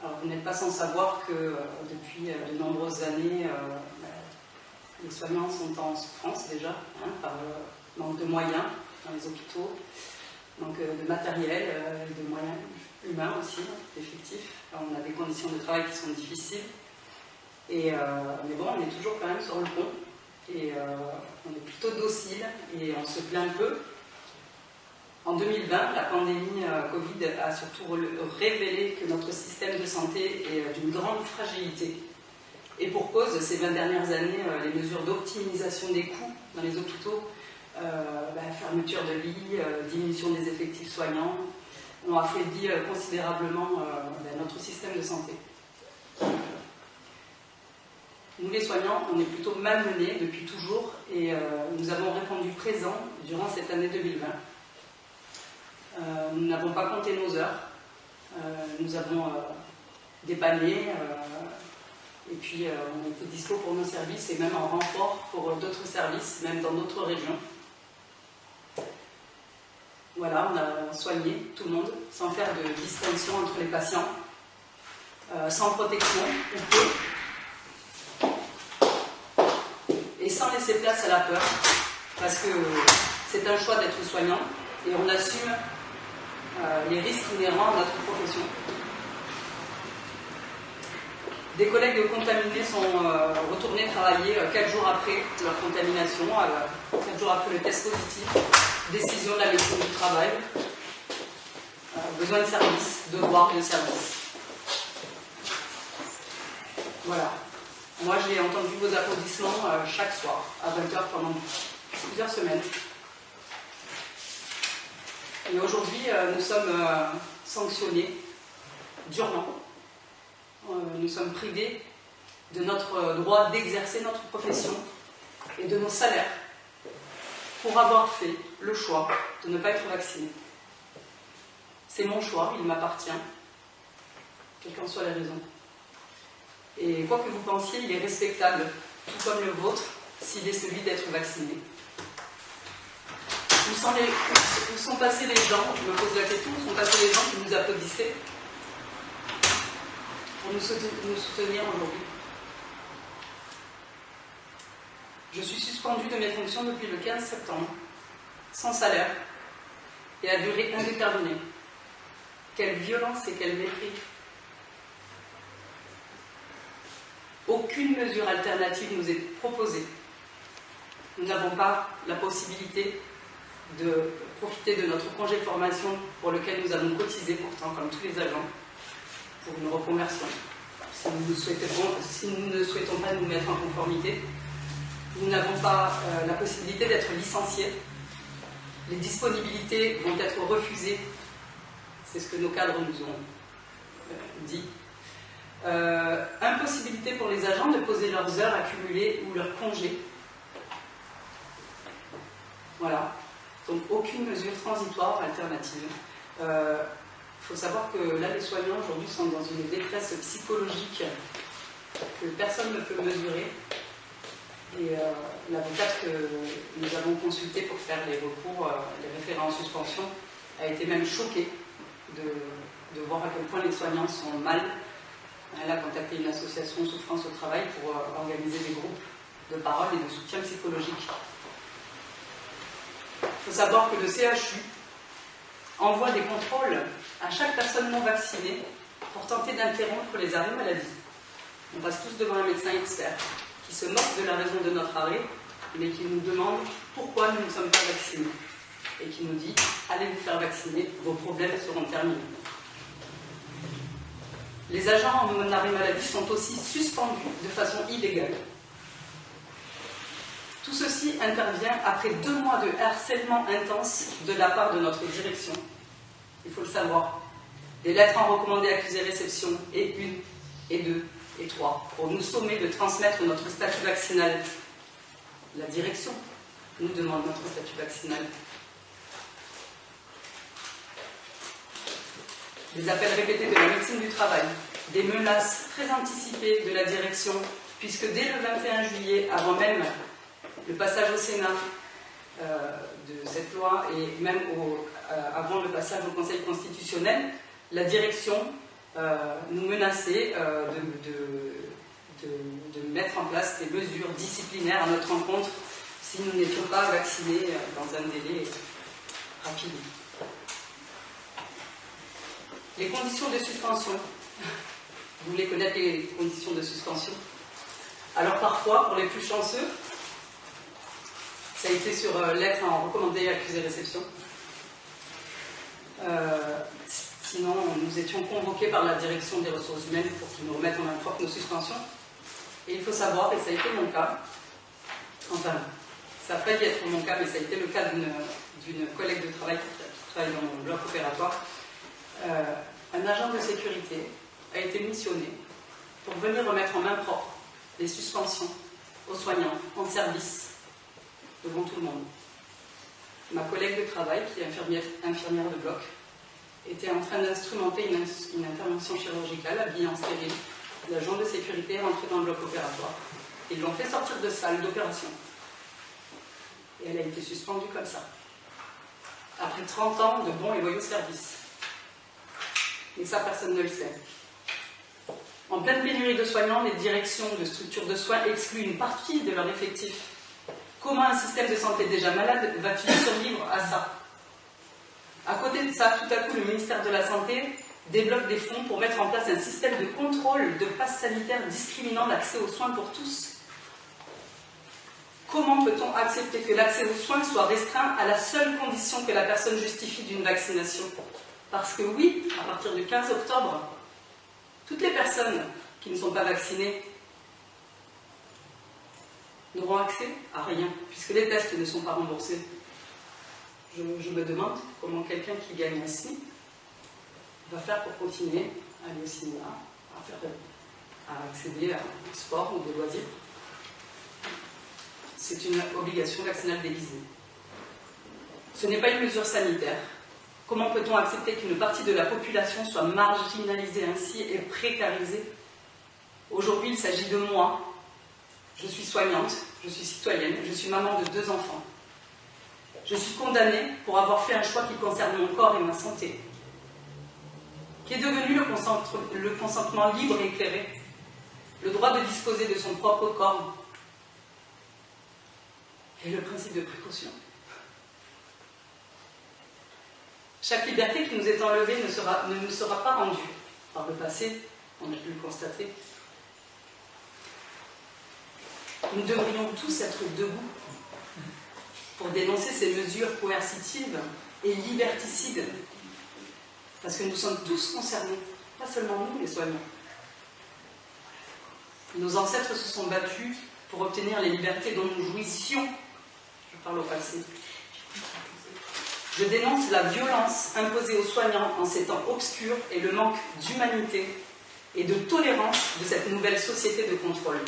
Alors, vous n'êtes pas sans savoir que depuis de nombreuses années, les soignants sont en souffrance déjà, par manque de moyens dans les hôpitaux, manque de matériel, de moyens humains aussi, d'effectifs. On a des conditions de travail qui sont difficiles. Mais bon, on est toujours quand même sur le pont. Et on est plutôt docile et on se plaint peu. En 2020, la pandémie Covid a surtout révélé que notre système de santé est d'une grande fragilité. Et pour cause, ces 20 dernières années, les mesures d'optimisation des coûts dans les hôpitaux, fermeture de lits, diminution des effectifs soignants, ont affaibli considérablement notre système de santé. Nous les soignants, on est plutôt malmenés depuis toujours et nous avons répondu présent durant cette année 2020. Nous n'avons pas compté nos heures, nous avons dépanné et puis on était dispo pour nos services et même en renfort pour d'autres services, même dans d'autres régions. Voilà, on a soigné tout le monde sans faire de distinction entre les patients, sans protection ou peu. Et sans laisser place à la peur, parce que c'est un choix d'être soignant et on assume les risques inhérents à notre profession. Des collègues contaminés sont retournés travailler 4 jours après leur contamination, 4 jours après le test positif, décision de la médecine du travail, besoin de service, devoir de service. Voilà. Moi, j'ai entendu vos applaudissements chaque soir, à 20h pendant plusieurs semaines. Et aujourd'hui, nous sommes sanctionnés durement. Nous sommes privés de notre droit d'exercer notre profession et de nos salaires pour avoir fait le choix de ne pas être vacciné. C'est mon choix, il m'appartient, quelles qu'en soient les raisons. Et quoi que vous pensiez, il est respectable, tout comme le vôtre, s'il est celui d'être vacciné. Où sont passés les gens, je me pose la question, où sont passés les gens qui nous applaudissaient pour nous soutenir aujourd'hui? Je suis suspendue de mes fonctions depuis le 15 septembre, sans salaire et à durée indéterminée. Quelle violence et quel mépris! Aucune mesure alternative nous est proposée. Nous n'avons pas la possibilité de profiter de notre congé de formation pour lequel nous avons cotisé pourtant, comme tous les agents, pour une reconversion. Si nous ne souhaitons pas nous mettre en conformité, nous n'avons pas la possibilité d'être licenciés. Les disponibilités vont être refusées. C'est ce que nos cadres nous ont dit. Impossibilité pour les agents de poser leurs heures accumulées ou leurs congés. Voilà. Donc aucune mesure transitoire alternative. Il faut savoir que là, les soignants aujourd'hui sont dans une détresse psychologique que personne ne peut mesurer. Et l'avocate que nous avons consultée pour faire les recours, les référents en suspension, a été même choquée de voir à quel point les soignants sont mal. Elle a contacté une association Souffrance au travail pour organiser des groupes de parole et de soutien psychologique. Il faut savoir que le CHU envoie des contrôles à chaque personne non vaccinée pour tenter d'interrompre les arrêts maladie. On passe tous devant un médecin expert qui se moque de la raison de notre arrêt, mais qui nous demande pourquoi nous ne sommes pas vaccinés. Et qui nous dit « Allez vous faire vacciner, vos problèmes seront terminés ». Les agents en arrêt maladie sont aussi suspendus de façon illégale. Tout ceci intervient après 2 mois de harcèlement intense de la part de notre direction. Il faut le savoir. Des lettres en recommandé accusé réception, et 1, et 2, et 3, pour nous sommer de transmettre notre statut vaccinal. La direction nous demande notre statut vaccinal. Des appels répétés de la médecine du travail, des menaces très anticipées de la direction, puisque dès le 21 juillet, avant même le passage au Sénat de cette loi et même avant le passage au Conseil constitutionnel, la direction nous menacer de mettre en place des mesures disciplinaires à notre encontre si nous n'étions pas vaccinés dans un délai rapide. Les conditions de suspension. Vous voulez connaître les conditions de suspension? Alors parfois, pour les plus chanceux, ça a été sur lettre en recommandé accusé-réception. Sinon, nous étions convoqués par la direction des ressources humaines pour qu'ils nous remettent en main propre nos suspensions. Et il faut savoir, et ça a été mon cas, enfin, ça n'a pas dû être mon cas, mais ça a été le cas d'une collègue de travail qui travaille dans mon bloc opératoire. Un agent de sécurité a été missionné pour venir remettre en main propre les suspensions aux soignants en service devant tout le monde. Ma collègue de travail, qui est infirmière de bloc, était en train d'instrumenter une intervention chirurgicale habillée en stérile. L'agent de sécurité est rentré dans le bloc opératoire. Ils l'ont fait sortir de salle d'opération. Et elle a été suspendue comme ça. Après 30 ans de bons et loyaux services. Et ça, personne ne le sait. En pleine pénurie de soignants, les directions de structures de soins excluent une partie de leur effectif. Comment un système de santé déjà malade va-t-il survivre à ça? À côté de ça, tout à coup, le ministère de la Santé débloque des fonds pour mettre en place un système de contrôle de passe sanitaire discriminant l'accès aux soins pour tous. Comment peut-on accepter que l'accès aux soins soit restreint à la seule condition que la personne justifie d'une vaccination? Parce que oui, à partir du 15 octobre, toutes les personnes qui ne sont pas vaccinées n'auront accès à rien, puisque les tests ne sont pas remboursés. Je me demande comment quelqu'un qui gagne un SMIC va faire pour continuer à aller au cinéma, à accéder à un sport ou des loisirs. C'est une obligation vaccinale déguisée. Ce n'est pas une mesure sanitaire. Comment peut-on accepter qu'une partie de la population soit marginalisée ainsi et précarisée? Aujourd'hui, il s'agit de moi. Je suis soignante, je suis citoyenne, je suis maman de 2 enfants. Je suis condamnée pour avoir fait un choix qui concerne mon corps et ma santé. Qu'est devenu le consentement libre et éclairé? Le droit de disposer de son propre corps et le principe de précaution. Chaque liberté qui nous est enlevée ne nous sera pas rendue. Par le passé, on a pu le constater. Nous devrions tous être debout pour dénoncer ces mesures coercitives et liberticides. Parce que nous sommes tous concernés, pas seulement nous, les soignants. Nos ancêtres se sont battus pour obtenir les libertés dont nous jouissions. Je parle au passé. Je dénonce la violence imposée aux soignants en ces temps obscurs et le manque d'humanité et de tolérance de cette nouvelle société de contrôle.